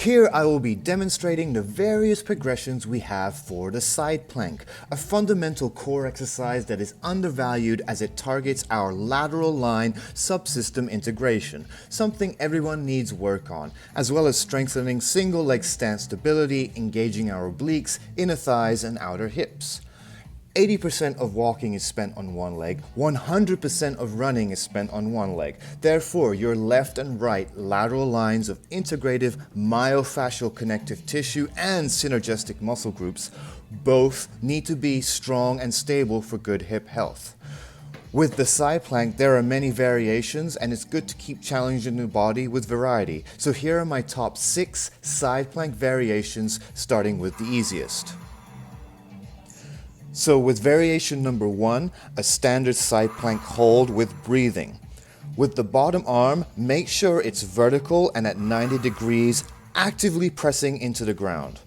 Here I will be demonstrating the various progressions we have for the side plank, a fundamental core exercise that is undervalued as it targets our lateral line subsystem integration, something everyone needs work on, as well as strengthening single leg stance stability, engaging our obliques, inner thighs and outer hips. 80% of walking is spent on one leg, 100% of running is spent on one leg. Therefore, your left and right lateral lines of integrative myofascial connective tissue and synergistic muscle groups both need to be strong and stable for good hip health. With the side plank, there are many variations and it's good to keep challenging the body with variety. So here are my top 6 side plank variations, starting with the easiest. So with variation number 1, a standard side plank hold with breathing. With the bottom arm, make sure it's vertical and at 90 degrees, actively pressing into the ground.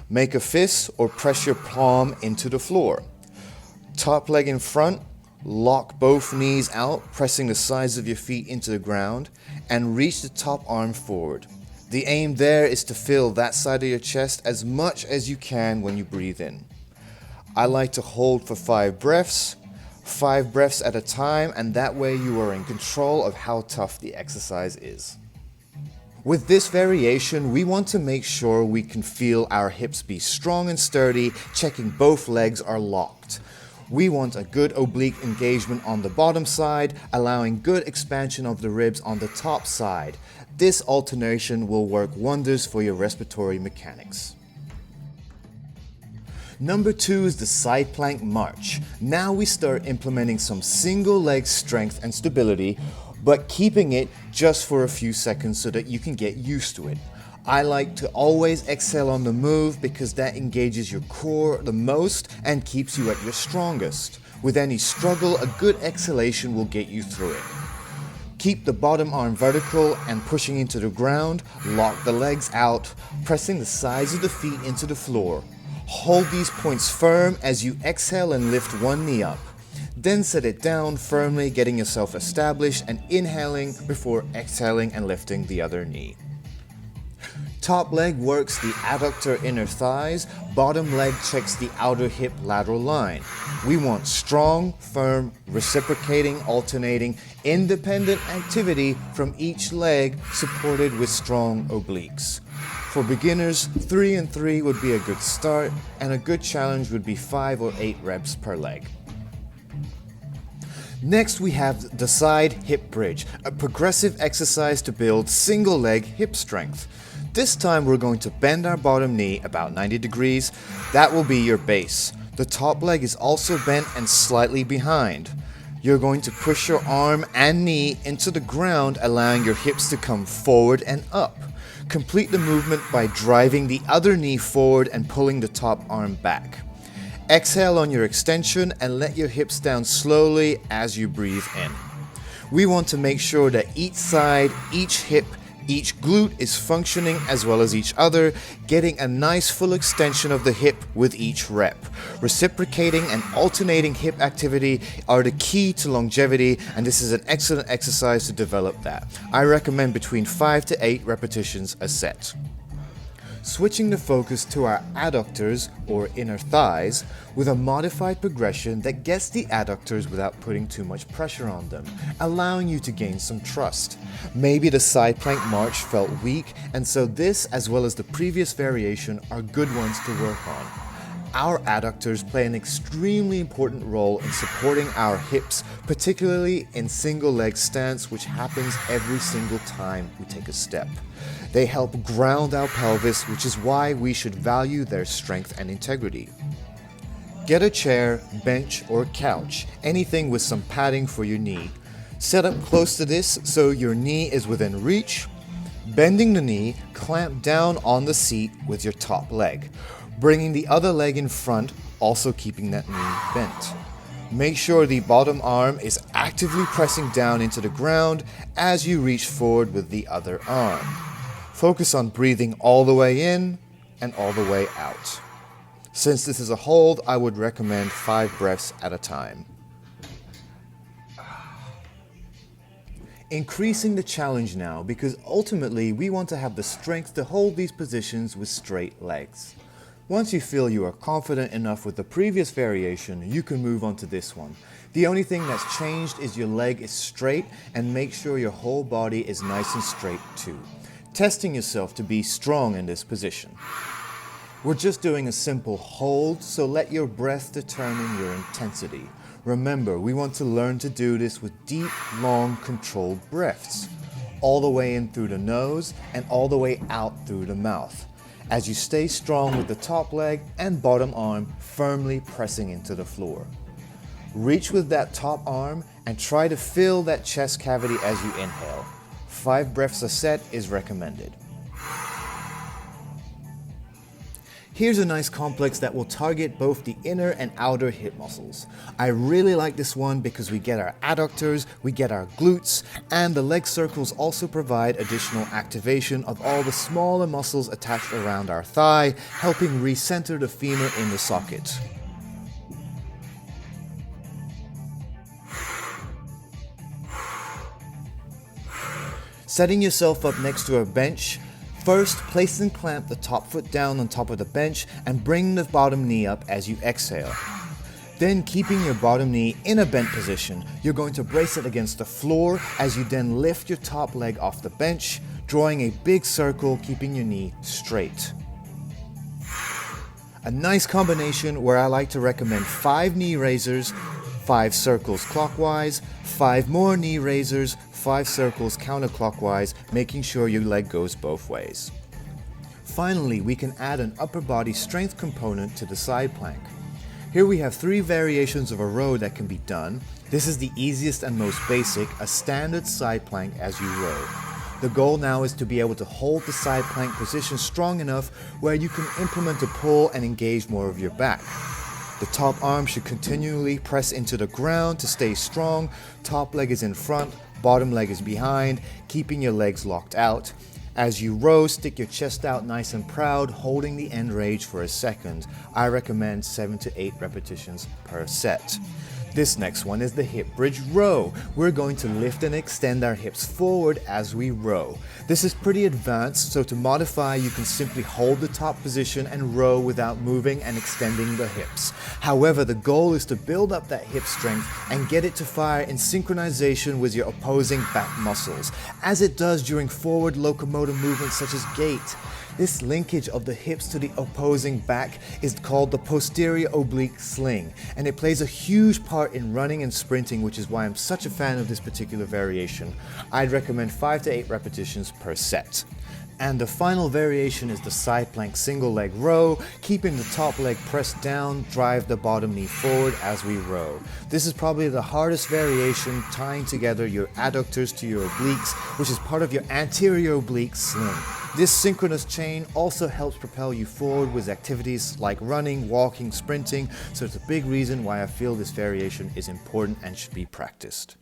Make a fist or press your palm into the floor. Top leg in front, lock both knees out, pressing the sides of your feet into the ground, and reach the top arm forward. The aim there is to fill that side of your chest as much as you can when you breathe in. I like to hold for 5 breaths at a time, and that way you are in control of how tough the exercise is. With this variation, we want to make sure we can feel our hips be strong and sturdy, checking both legs are locked. We want a good oblique engagement on the bottom side, allowing good expansion of the ribs on the top side. This alternation will work wonders for your respiratory mechanics. Number 2 is the side plank march. Now we start implementing some single leg strength and stability, but keeping it just for a few seconds so that you can get used to it. I like to always exhale on the move because that engages your core the most and keeps you at your strongest. With any struggle, a good exhalation will get you through it. Keep the bottom arm vertical and pushing into the ground, lock the legs out, pressing the sides of the feet into the floor. Hold these points firm as you exhale and lift one knee up. Then set it down firmly, getting yourself established and inhaling before exhaling and lifting the other knee. Top leg works the adductor inner thighs, bottom leg checks the outer hip lateral line. We want strong, firm, reciprocating, alternating, independent activity from each leg supported with strong obliques. For beginners, 3 and 3 would be a good start, and a good challenge would be 5 or 8 reps per leg. Next we have the side hip bridge, a progressive exercise to build single leg hip strength. This time we're going to bend our bottom knee about 90 degrees. That will be your base. The top leg is also bent and slightly behind. You're going to push your arm and knee into the ground, allowing your hips to come forward and up. Complete the movement by driving the other knee forward and pulling the top arm back. Exhale on your extension and let your hips down slowly as you breathe in. We want to make sure that each side, each hip, each glute is functioning as well as each other, getting a nice full extension of the hip with each rep. Reciprocating and alternating hip activity are the key to longevity, and this is an excellent exercise to develop that. I recommend between 5 to 8 repetitions a set. Switching the focus to our adductors or inner thighs with a modified progression that gets the adductors without putting too much pressure on them, allowing you to gain some trust. Maybe the side plank march felt weak, and so this as well as the previous variation are good ones to work on. Our adductors play an extremely important role in supporting our hips, particularly in single leg stance, which happens every single time we take a step. They help ground our pelvis, which is why we should value their strength and integrity. Get a chair, bench, or couch, anything with some padding for your knee. Set up close to this so your knee is within reach. Bending the knee, clamp down on the seat with your top leg, bringing the other leg in front, also keeping that knee bent. Make sure the bottom arm is actively pressing down into the ground as you reach forward with the other arm. Focus on breathing all the way in and all the way out. Since this is a hold, I would recommend 5 breaths at a time. Increasing the challenge now because ultimately we want to have the strength to hold these positions with straight legs. Once you feel you are confident enough with the previous variation, you can move on to this one. The only thing that's changed is your leg is straight, and make sure your whole body is nice and straight too. Testing yourself to be strong in this position. We're just doing a simple hold, so let your breath determine your intensity. Remember, we want to learn to do this with deep, long, controlled breaths, all the way in through the nose and all the way out through the mouth, as you stay strong with the top leg and bottom arm firmly pressing into the floor. Reach with that top arm and try to fill that chest cavity as you inhale. 5 breaths a set is recommended. Here's a nice complex that will target both the inner and outer hip muscles. I really like this one because we get our adductors, we get our glutes, and the leg circles also provide additional activation of all the smaller muscles attached around our thigh, helping recenter the femur in the socket. Setting yourself up next to a bench, first, place and clamp the top foot down on top of the bench and bring the bottom knee up as you exhale. Then, keeping your bottom knee in a bent position, you're going to brace it against the floor as you then lift your top leg off the bench, drawing a big circle, keeping your knee straight. A nice combination where I like to recommend 5 knee raisers, 5 circles clockwise, 5 more knee raisers, 5 circles counterclockwise, making sure your leg goes both ways. Finally, we can add an upper body strength component to the side plank. Here we have 3 variations of a row that can be done. This is the easiest and most basic, a standard side plank as you row. The goal now is to be able to hold the side plank position strong enough where you can implement a pull and engage more of your back. The top arm should continually press into the ground to stay strong. Top leg is in front, bottom leg is behind, keeping your legs locked out. As you row, stick your chest out nice and proud, holding the end range for a second. I recommend 7 to 8 repetitions per set. This next one is the hip bridge row. We're going to lift and extend our hips forward as we row. This is pretty advanced, so to modify, you can simply hold the top position and row without moving and extending the hips. However, the goal is to build up that hip strength and get it to fire in synchronization with your opposing back muscles, as it does during forward locomotor movements such as gait. This linkage of the hips to the opposing back is called the posterior oblique sling, and it plays a huge part in running and sprinting, which is why I'm such a fan of this particular variation. I'd recommend 5 to 8 repetitions per set. And the final variation is the side plank single leg row, keeping the top leg pressed down, drive the bottom knee forward as we row. This is probably the hardest variation, tying together your adductors to your obliques, which is part of your anterior oblique sling. This synchronous chain also helps propel you forward with activities like running, walking, sprinting, so it's a big reason why I feel this variation is important and should be practiced.